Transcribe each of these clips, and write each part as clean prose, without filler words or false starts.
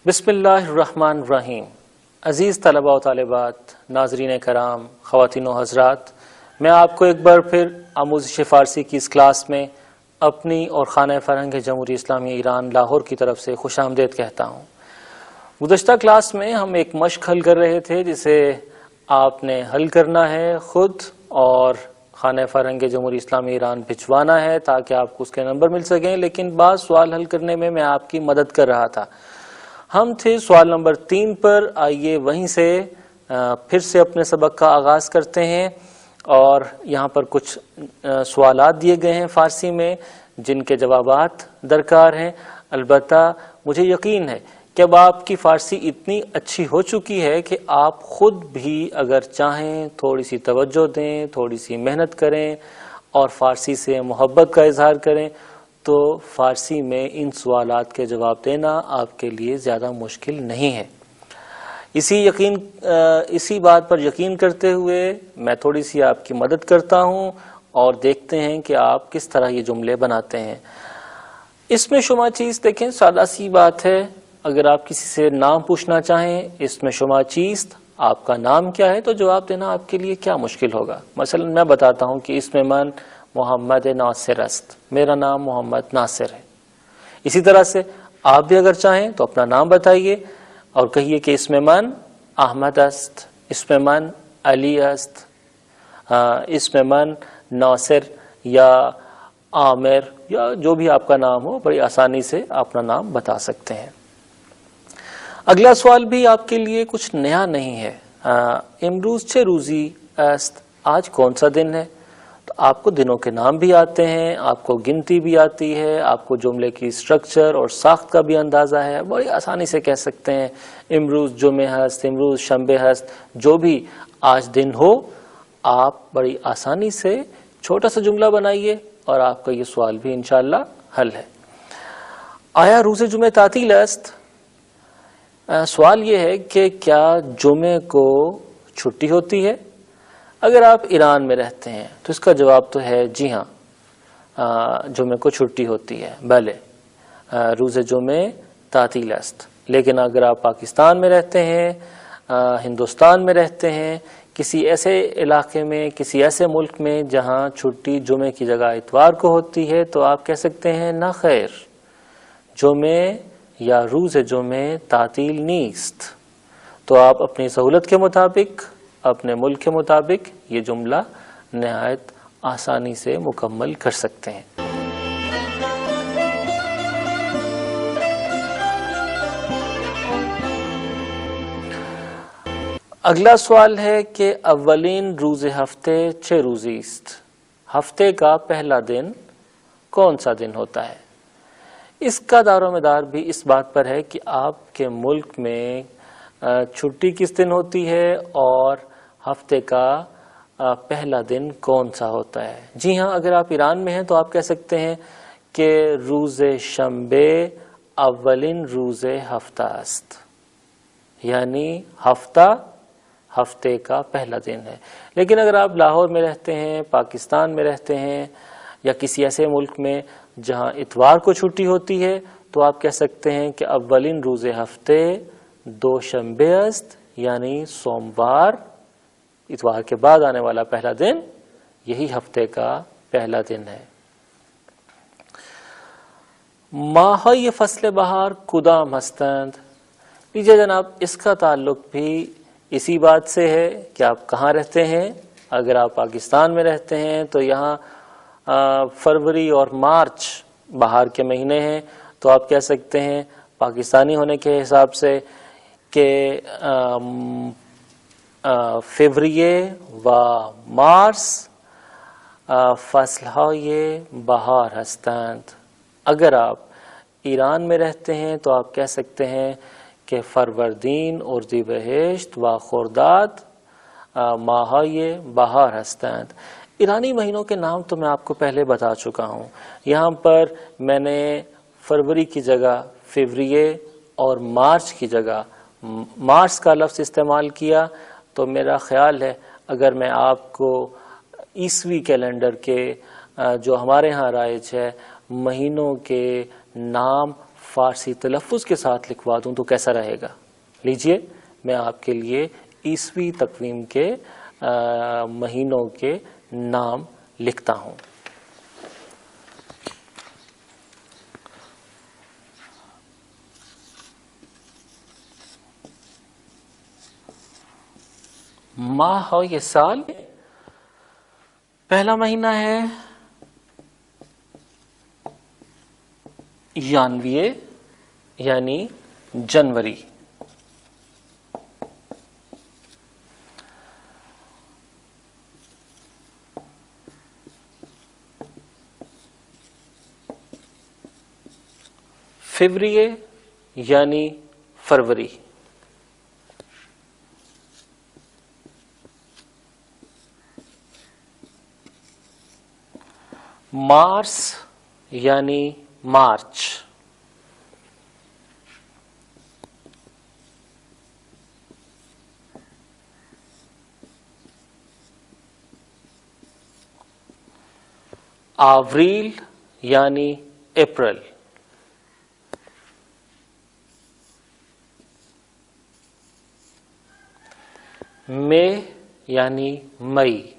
بسم اللہ الرحمن الرحیم۔ عزیز طلباء و طالبات، ناظرین کرام، خواتین و حضرات، میں آپ کو ایک بار پھر آموزش فارسی کی اس کلاس میں اپنی اور خانہ فرہنگ جمہوری اسلامی ایران لاہور کی طرف سے خوش آمدید کہتا ہوں۔ گزشتہ کلاس میں ہم ایک مشق حل کر رہے تھے جسے آپ نے حل کرنا ہے خود اور خانہ فرہنگ جمہوری اسلامی ایران بھجوانا ہے تاکہ آپ کو اس کے نمبر مل سکیں، لیکن بعض سوال حل کرنے میں آپ کی مدد کر رہا تھا۔ ہم تھے سوال نمبر 3 پر۔ آئیے وہیں سے پھر سے اپنے سبق کا آغاز کرتے ہیں، اور یہاں پر کچھ سوالات دیے گئے ہیں فارسی میں جن کے جوابات درکار ہیں۔ البتہ مجھے یقین ہے کہ اب آپ کی فارسی اتنی اچھی ہو چکی ہے کہ آپ خود بھی اگر چاہیں تھوڑی سی توجہ دیں، تھوڑی سی محنت کریں اور فارسی سے محبت کا اظہار کریں تو فارسی میں ان سوالات کے جواب دینا آپ کے لیے زیادہ مشکل نہیں ہے۔ اسی بات پر یقین کرتے ہوئے میں تھوڑی سی آپ کی مدد کرتا ہوں اور دیکھتے ہیں کہ آپ کس طرح یہ جملے بناتے ہیں۔ اس میں شما چیز دیکھیں، سادہ سی بات ہے۔ اگر آپ کسی سے نام پوچھنا چاہیں اس میں شما چیز آپ کا نام کیا ہے تو جواب دینا آپ کے لیے کیا مشکل ہوگا۔ مثلا میں بتاتا ہوں کہ اس میں من محمد ناصر است، میرا نام محمد ناصر ہے۔ اسی طرح سے آپ بھی اگر چاہیں تو اپنا نام بتائیے اور کہیے کہ اس میں من احمد است، اس میں من علی است، اس میں من ناصر یا عامر یا جو بھی آپ کا نام ہو، بڑی آسانی سے اپنا نام بتا سکتے ہیں۔ اگلا سوال بھی آپ کے لیے کچھ نیا نہیں ہے۔ امروز چه روزی است، آج کون سا دن ہے؟ تو آپ کو دنوں کے نام بھی آتے ہیں، آپ کو گنتی بھی آتی ہے، آپ کو جملے کی سٹرکچر اور ساخت کا بھی اندازہ ہے، بڑی آسانی سے کہہ سکتے ہیں امروز جمعہ ہست، امروز شنبہ ہست، جو بھی آج دن ہو آپ بڑی آسانی سے چھوٹا سا جملہ بنائیے اور آپ کا یہ سوال بھی انشاءاللہ حل ہے۔ آیا روز جمعہ تعطیل است؟ سوال یہ ہے کہ کیا جمعے کو چھٹی ہوتی ہے؟ اگر آپ ایران میں رہتے ہیں تو اس کا جواب تو ہے جی ہاں، جمعے کو چھٹی ہوتی ہے، بلے روز جمعہ تعطیل است۔ لیکن اگر آپ پاکستان میں رہتے ہیں، ہندوستان میں رہتے ہیں، کسی ایسے علاقے میں، کسی ایسے ملک میں جہاں چھٹی جمعے کی جگہ اتوار کو ہوتی ہے تو آپ کہہ سکتے ہیں نہ خیر، جمعے یا روز جمعہ تعطیل نیست۔ تو آپ اپنی سہولت کے مطابق، اپنے ملک کے مطابق یہ جملہ نہایت آسانی سے مکمل کر سکتے ہیں۔ اگلا سوال ہے کہ اولین روز ہفتے چه روزی است، ہفتے کا پہلا دن کون سا دن ہوتا ہے؟ اس کا دار و مدار بھی اس بات پر ہے کہ آپ کے ملک میں چھٹی کس دن ہوتی ہے اور ہفتے کا پہلا دن کون سا ہوتا ہے۔ جی ہاں، اگر آپ ایران میں ہیں تو آپ کہہ سکتے ہیں کہ روز شنبه اولین روز ہفتہ است، یعنی ہفتے کا پہلا دن ہے۔ لیکن اگر آپ لاہور میں رہتے ہیں، پاکستان میں رہتے ہیں یا کسی ایسے ملک میں جہاں اتوار کو چھٹی ہوتی ہے تو آپ کہہ سکتے ہیں کہ اولین روز ہفتے دوشنبه است، یعنی سوموار، اتوار کے بعد آنے والا پہلا دن یہی ہفتے کا پہلا دن ہے۔ ماہهای فصل بہار کدام هستند؟ لیجیے جناب، اس کا تعلق بھی اسی بات سے ہے کہ آپ کہاں رہتے ہیں۔ اگر آپ پاکستان میں رہتے ہیں تو یہاں فروری اور مارچ بہار کے مہینے ہیں، تو آپ کہہ سکتے ہیں پاکستانی ہونے کے حساب سے کہ فوریه و مارس فصلهای بهار هستند۔ اگر آپ ایران میں رہتے ہیں تو آپ کہہ سکتے ہیں کہ فروردین، اردیبہشت و خرداد ماہهای بهار هستند۔ ایرانی مہینوں کے نام تو میں آپ کو پہلے بتا چکا ہوں۔ یہاں پر میں نے فروری کی جگہ فوریه اور مارچ کی جگہ مارس کا لفظ استعمال کیا، تو میرا خیال ہے اگر میں آپ کو عیسوی کیلنڈر کے جو ہمارے ہاں رائج ہے مہینوں کے نام فارسی تلفظ کے ساتھ لکھوا دوں تو کیسا رہے گا؟ لیجئے میں آپ کے لیے عیسوی تقویم کے مہینوں کے نام لکھتا ہوں. ماہ ہو یہ سال، پہلا مہینہ ہے ژانویے یعنی جنوری. فروریے یعنی فروری. مارس یعنی مارچ. آوریل یعنی اپریل. مئی یعنی مئی.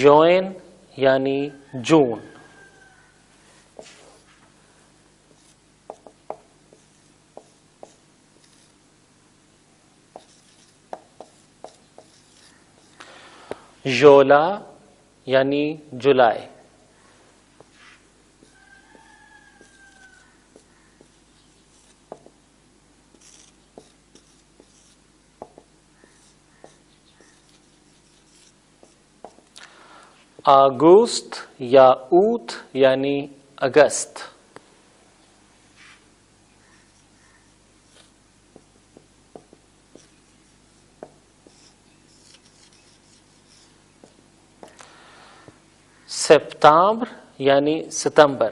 جون یعنی جون. ژولا یعنی جولائی. اگست یا اوت یعنی اگست. سپتامبر یعنی ستمبر.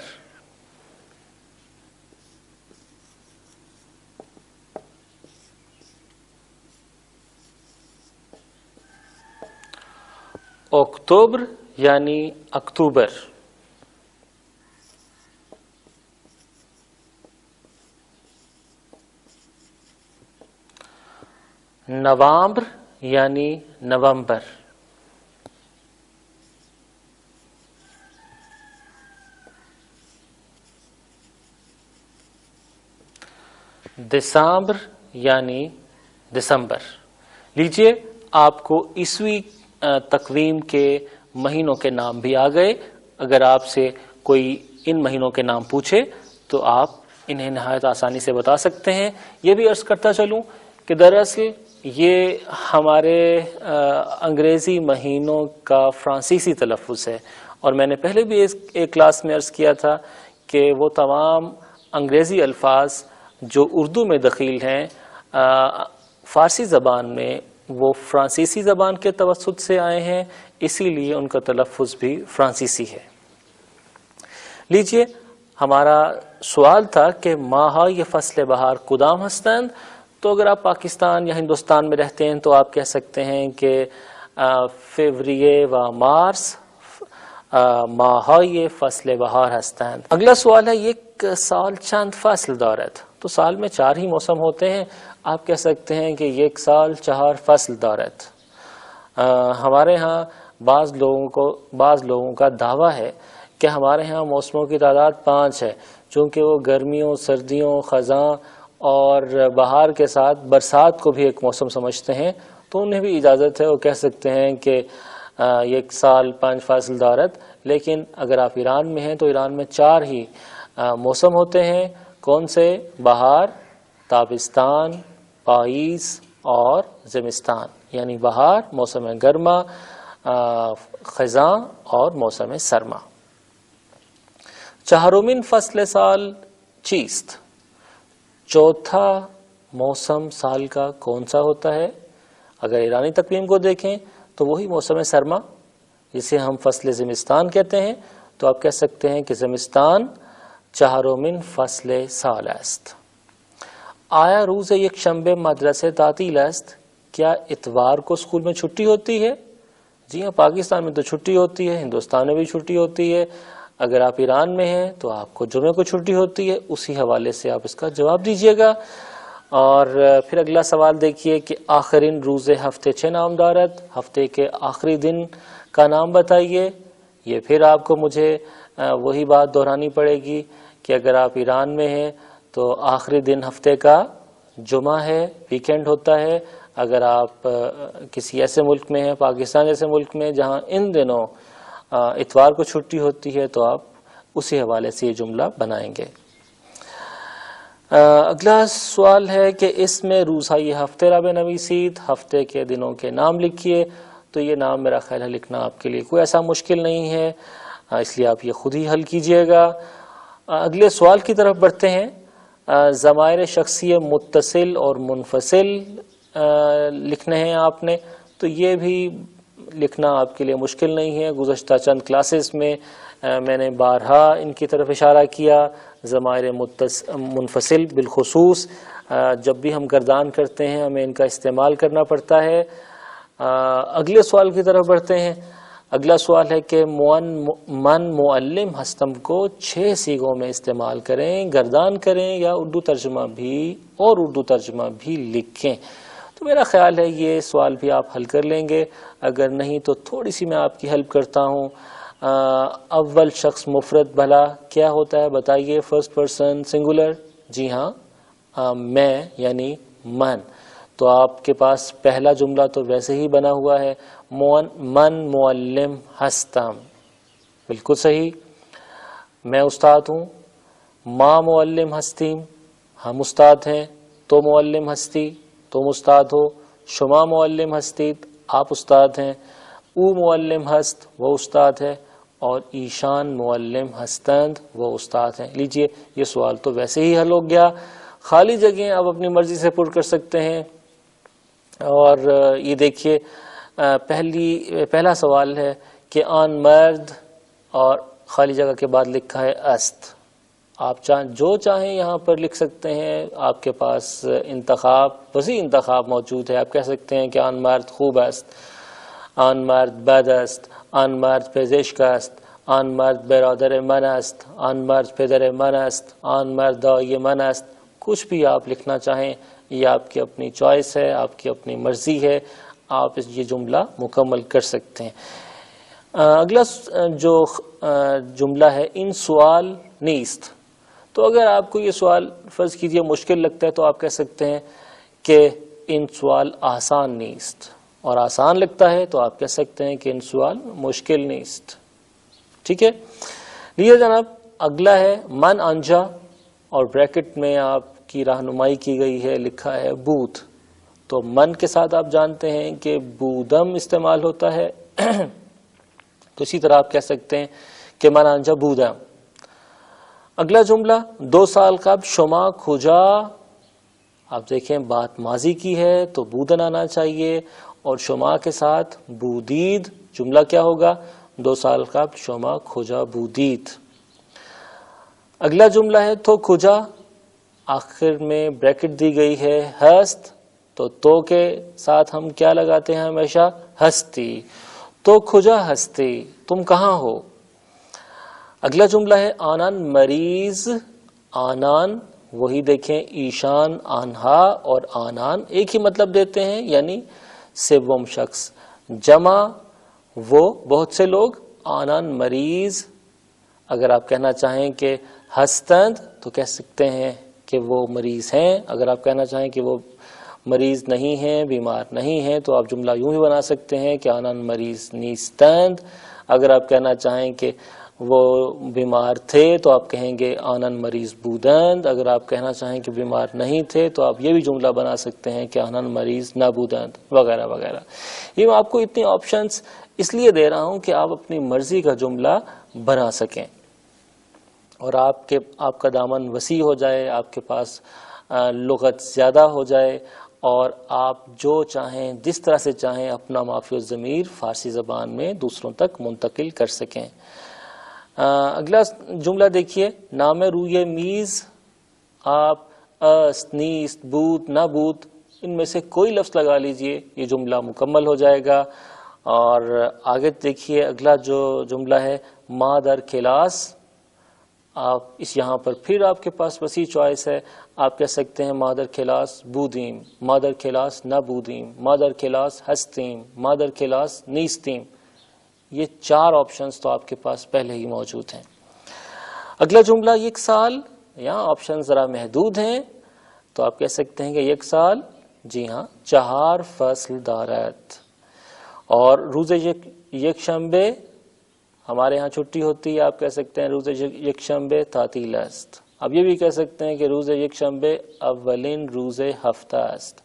اکتوبر یعنی اکتوبر. نوامبر یعنی نومبر. دسمبر یعنی دسمبر. لیجئے آپ کو عیسوی تقویم کے مہینوں کے نام بھی آ گئے. اگر آپ سے کوئی ان مہینوں کے نام پوچھے تو آپ انہیں نہایت آسانی سے بتا سکتے ہیں. یہ بھی عرض کرتا چلوں کہ دراصل یہ ہمارے انگریزی مہینوں کا فرانسیسی تلفظ ہے، اور میں نے پہلے بھی ایک کلاس میں عرض کیا تھا کہ وہ تمام انگریزی الفاظ جو اردو میں دخیل ہیں فارسی زبان میں وہ فرانسیسی زبان کے توسط سے آئے ہیں، اسی لیے ان کا تلفظ بھی فرانسیسی ہے. لیجئے ہمارا سوال تھا کہ ماہ یہ فصل بہار کدام ہستند. تو اگر آپ پاکستان یا ہندوستان میں رہتے ہیں تو آپ کہہ سکتے ہیں کہ فروریے و مارس ماہ یہ فصل بہار ہستند. اگلا سوال ہے ایک سال چند فصل دارد. تو سال میں 4 ہی موسم ہوتے ہیں. آپ کہہ سکتے ہیں کہ ایک سال 4 فصل دارد. ہمارے ہاں بعض لوگوں کا دعویٰ ہے کہ ہمارے ہاں موسموں کی تعداد 5 ہے، چونکہ وہ گرمیوں، سردیوں، خزاں اور بہار کے ساتھ برسات کو بھی ایک موسم سمجھتے ہیں. تو انہیں بھی اجازت ہے، وہ کہہ سکتے ہیں کہ ایک سال 5 فصل دارد. لیکن اگر آپ ایران میں ہیں تو ایران میں 4 ہی موسم ہوتے ہیں. کون سے؟ بہار، تابستان، پاییز اور زمستان. یعنی بہار، موسم گرما، خزاں اور موسم سرما. چہارمین فصل سال چیست؟ چوتھا موسم سال کا کون سا ہوتا ہے؟ اگر ایرانی تقویم کو دیکھیں تو وہی موسم سرما جسے ہم فصل زمستان کہتے ہیں. تو آپ کہہ سکتے ہیں کہ زمستان چہارمین فصل سال است. آیا روز یکشنبه مدرسه تعطیل است؟ کیا اتوار کو اسکول میں چھٹی ہوتی ہے؟ جی ہاں، پاکستان میں تو چھٹی ہوتی ہے، ہندوستان میں بھی چھٹی ہوتی ہے. اگر آپ ایران میں ہیں تو آپ کو جمعے کو چھٹی ہوتی ہے. اسی حوالے سے آپ اس کا جواب دیجیے گا. اور پھر اگلا سوال دیکھیے کہ آخرین روز ہفتے چھ نام دارد، ہفتے کے آخری دن کا نام بتائیے. یہ پھر آپ کو مجھے وہی بات دہرانی پڑے گی کہ اگر آپ ایران میں ہیں تو آخری دن ہفتے کا جمعہ ہے، ویکینڈ ہوتا ہے. اگر آپ کسی ایسے ملک میں ہیں، پاکستان جیسے ملک میں جہاں ان دنوں اتوار کو چھٹی ہوتی ہے، تو آپ اسی حوالے سے یہ جملہ بنائیں گے. اگلا سوال ہے کہ اس میں روزهای ہفتے را بنویسید، ہفتے کے دنوں کے نام لکھیے. تو یہ نام میرا خیال ہے لکھنا آپ کے لیے کوئی ایسا مشکل نہیں ہے، اس لیے آپ یہ خود ہی حل کیجئے گا. اگلے سوال کی طرف بڑھتے ہیں. ضمائر شخصی متصل اور منفصل لکھنے ہیں آپ نے. تو یہ بھی لکھنا آپ کے لیے مشکل نہیں ہے. گزشتہ چند کلاسز میں میں نے بارہا ان کی طرف اشارہ کیا. ضمائر منفصل بالخصوص جب بھی ہم گردان کرتے ہیں ہمیں ان کا استعمال کرنا پڑتا ہے. اگلے سوال کی طرف بڑھتے ہیں. اگلا سوال ہے کہ من معلم ہستم کو 6 صیغوں میں استعمال کریں، گردان کریں یا اردو ترجمہ بھی لکھیں. تو میرا خیال ہے یہ سوال بھی آپ حل کر لیں گے. اگر نہیں تو تھوڑی سی میں آپ کی ہیلپ کرتا ہوں. اول شخص مفرد بھلا کیا ہوتا ہے بتائیے؟ First person singular. جی ہاں، میں یعنی من. تو آپ کے پاس پہلا جملہ تو ویسے ہی بنا ہوا ہے، من معلم ہستم. بالکل صحیح. میں استاد ہوں. ما معلم ہستیم، ہم استاد ہیں. تو معلم ہستی، تم استاد ہو. شما معلم ہستید، آپ استاد ہیں. او معلم ہست، وہ استاد ہے. اور ایشان معلم ہستند، وہ استاد ہیں. لیجئے یہ سوال تو ویسے ہی حل ہو گیا. خالی جگہیں آپ اپنی مرضی سے پر کر سکتے ہیں. اور یہ دیکھیے پہلا سوال ہے کہ آن مرد، اور خالی جگہ کے بعد لکھا ہے است. آپ جو چاہیں یہاں پر لکھ سکتے ہیں. آپ کے پاس وسیع انتخاب موجود ہے. آپ کہہ سکتے ہیں کہ آن مرد خوب است، آن مرد بد است، آن مرد پزشک است، آن مرد برادر من است، آن مرد پدر من است، آن مرد دایی من است. کچھ بھی آپ لکھنا چاہیں یہ آپ کی اپنی چوائس ہے، آپ کی اپنی مرضی ہے. آپ یہ جملہ مکمل کر سکتے ہیں. اگلا جو جملہ ہے ان سوال نیست. تو اگر آپ کو یہ سوال فرض کیجئے مشکل لگتا ہے تو آپ کہہ سکتے ہیں کہ ان سوال آسان نیست. اور آسان لگتا ہے تو آپ کہہ سکتے ہیں کہ ان سوال مشکل نیست. ٹھیک ہے. لیے جناب اگلا ہے من انجا، اور بریکٹ میں آپ کی رہنمائی کی گئی ہے، لکھا ہے بود. تو من کے ساتھ آپ جانتے ہیں کہ بودم استعمال ہوتا ہے. تو اسی طرح آپ کہہ سکتے ہیں کہ من انجا بودم. اگلا جملہ 2 سال قبل شما کجا. آپ دیکھیں بات ماضی کی ہے تو بودن آنا چاہیے، اور شما کے ساتھ بودید. جملہ کیا ہوگا؟ 2 سال قبل شما کجا بودید. اگلا جملہ ہے تو کجا، آخر میں بریکٹ دی گئی ہے ہست. تو کے ساتھ ہم کیا لگاتے ہیں ہمیشہ؟ ہستی. تو کجا ہستی، تم کہاں ہو. اگلا جملہ ہے آنان مریض. آنان وہی دیکھیں ایشان، آنہا اور آنان ایک ہی مطلب دیتے ہیں، یعنی سوم شخص. جمع وہ بہت سے لوگ. آنان مریض. اگر آپ کہنا چاہیں کہ ہستند تو کہہ سکتے ہیں کہ وہ مریض ہیں. اگر آپ کہنا چاہیں کہ وہ مریض نہیں ہیں، بیمار نہیں ہیں، تو آپ جملہ یوں ہی بنا سکتے ہیں کہ آنان مریض نیستند. اگر آپ کہنا چاہیں کہ وہ بیمار تھے تو آپ کہیں گے آنان مریض بودند. اگر آپ کہنا چاہیں کہ بیمار نہیں تھے تو آپ یہ بھی جملہ بنا سکتے ہیں کہ آنان مریض نہ بودند، وغیرہ وغیرہ. یہ میں آپ کو اتنی آپشنز اس لیے دے رہا ہوں کہ آپ اپنی مرضی کا جملہ بنا سکیں اور آپ کا دامن وسیع ہو جائے، آپ کے پاس لغت زیادہ ہو جائے، اور آپ جو چاہیں جس طرح سے چاہیں اپنا مافی الضمیر فارسی زبان میں دوسروں تک منتقل کر سکیں. اگلا جملہ دیکھیے نام روی میز. آپ است، نیست، بود، نہ بود، ان میں سے کوئی لفظ لگا لیجئے، یہ جملہ مکمل ہو جائے گا. اور آگے دیکھیے اگلا جو جملہ ہے مادر کلاس. آپ اس یہاں پر پھر آپ کے پاس وسیع چوائس ہے. آپ کہہ سکتے ہیں مادر کلاس بودیم، مادر کلاس نہ بودیم، مادر کلاس ہستیم، مادر کلاس نیستیم. یہ 4 آپشنز تو آپ کے پاس پہلے ہی موجود ہیں. اگلا جملہ یک سال. یہاں آپشن ذرا محدود ہیں تو آپ کہہ سکتے ہیں کہ یک سال، جی ہاں، 4 فصل دارد. اور روز یک شنبے، ہمارے ہاں چھٹی ہوتی ہے، آپ کہہ سکتے ہیں روز یک شنبے تعطیل است. اب یہ بھی کہہ سکتے ہیں کہ روز یک شنبے اولین روز ہفتہ است.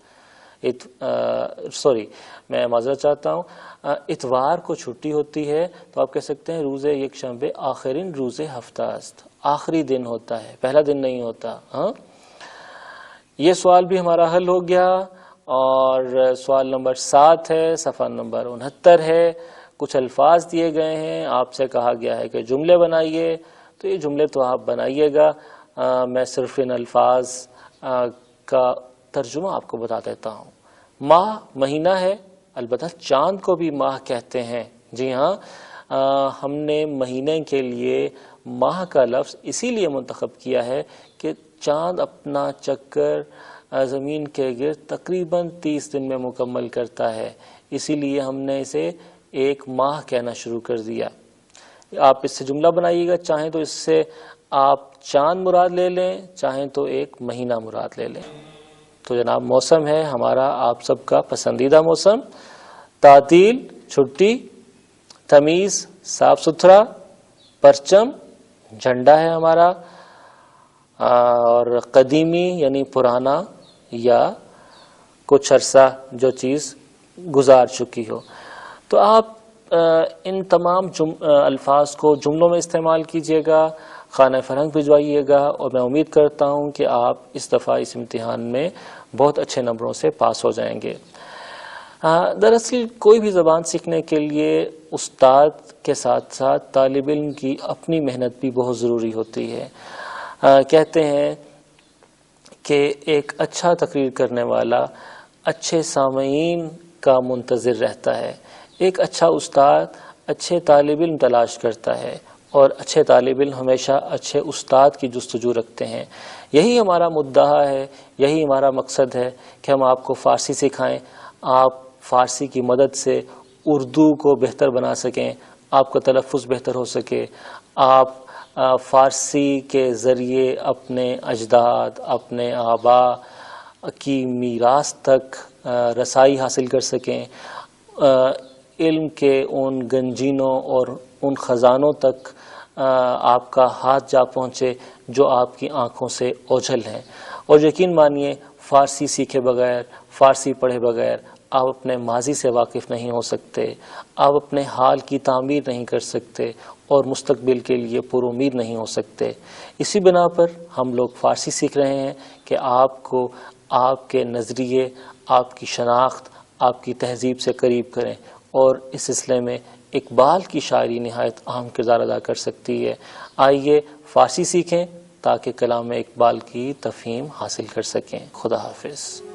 میں معذرت چاہتا ہوں، اتوار کو چھٹی ہوتی ہے تو آپ کہہ سکتے ہیں روز یک شنبے آخرین روز ہفتہ است. آخری دن ہوتا ہے، پہلا دن نہیں ہوتا. ہاں، یہ سوال بھی ہمارا حل ہو گیا. اور سوال نمبر 7 ہے، صفحہ نمبر 69 ہے. کچھ الفاظ دیے گئے ہیں، آپ سے کہا گیا ہے کہ جملے بنائیے. تو یہ جملے تو آپ بنائیے گا. میں صرف ان الفاظ کا ترجمہ آپ کو بتا دیتا ہوں. ماہ مہینہ ہے، البتہ چاند کو بھی ماہ کہتے ہیں. جی ہاں، ہم نے مہینے کے لیے ماہ کا لفظ اسی لیے منتخب کیا ہے کہ چاند اپنا چکر زمین کے گرد تقریباً 30 دن میں مکمل کرتا ہے، اسی لیے ہم نے اسے ایک ماہ کہنا شروع کر دیا. آپ اس سے جملہ بنائیے گا، چاہیں تو اس سے آپ چاند مراد لے لیں، چاہیں تو ایک مہینہ مراد لے لیں. تو جناب موسم ہے ہمارا آپ سب کا پسندیدہ موسم. تعطیل چھٹی، تمیز صاف ستھرا، پرچم جھنڈا ہے ہمارا، اور قدیمی یعنی پرانا یا کچھ عرصہ جو چیز گزار چکی ہو. تو آپ ان تمام الفاظ کو جملوں میں استعمال کیجئے گا، خانہ فرہنگ بھجوائیے گا، اور میں امید کرتا ہوں کہ آپ اس دفعہ اس امتحان میں بہت اچھے نمبروں سے پاس ہو جائیں گے. دراصل کوئی بھی زبان سیکھنے کے لیے استاد کے ساتھ ساتھ طالب علم کی اپنی محنت بھی بہت ضروری ہوتی ہے. کہتے ہیں کہ ایک اچھا تقریر کرنے والا اچھے سامعین کا منتظر رہتا ہے. ایک اچھا استاد اچھے طالب علم تلاش کرتا ہے، اور اچھے طالب علم ہمیشہ اچھے استاد کی جستجو رکھتے ہیں. یہی ہمارا مدعا ہے، یہی ہمارا مقصد ہے کہ ہم آپ کو فارسی سکھائیں، آپ فارسی کی مدد سے اردو کو بہتر بنا سکیں، آپ کا تلفظ بہتر ہو سکے، آپ فارسی کے ذریعے اپنے اجداد، اپنے آباء کی میراث تک رسائی حاصل کر سکیں، علم کے ان گنجینوں اور ان خزانوں تک آپ کا ہاتھ جا پہنچے جو آپ کی آنکھوں سے اوجھل ہیں. اور یقین مانیے فارسی سیکھے بغیر، فارسی پڑھے بغیر آپ اپنے ماضی سے واقف نہیں ہو سکتے، آپ اپنے حال کی تعمیر نہیں کر سکتے، اور مستقبل کے لیے پر امید نہیں ہو سکتے. اسی بنا پر ہم لوگ فارسی سیکھ رہے ہیں کہ آپ کو آپ کے نظریے، آپ کی شناخت، آپ کی تہذیب سے قریب کریں. اور اس سلسلے میں اقبال کی شاعری نہایت اہم کردار ادا کر سکتی ہے. آئیے فارسی سیکھیں تاکہ کلام اقبال کی تفہیم حاصل کر سکیں. خدا حافظ.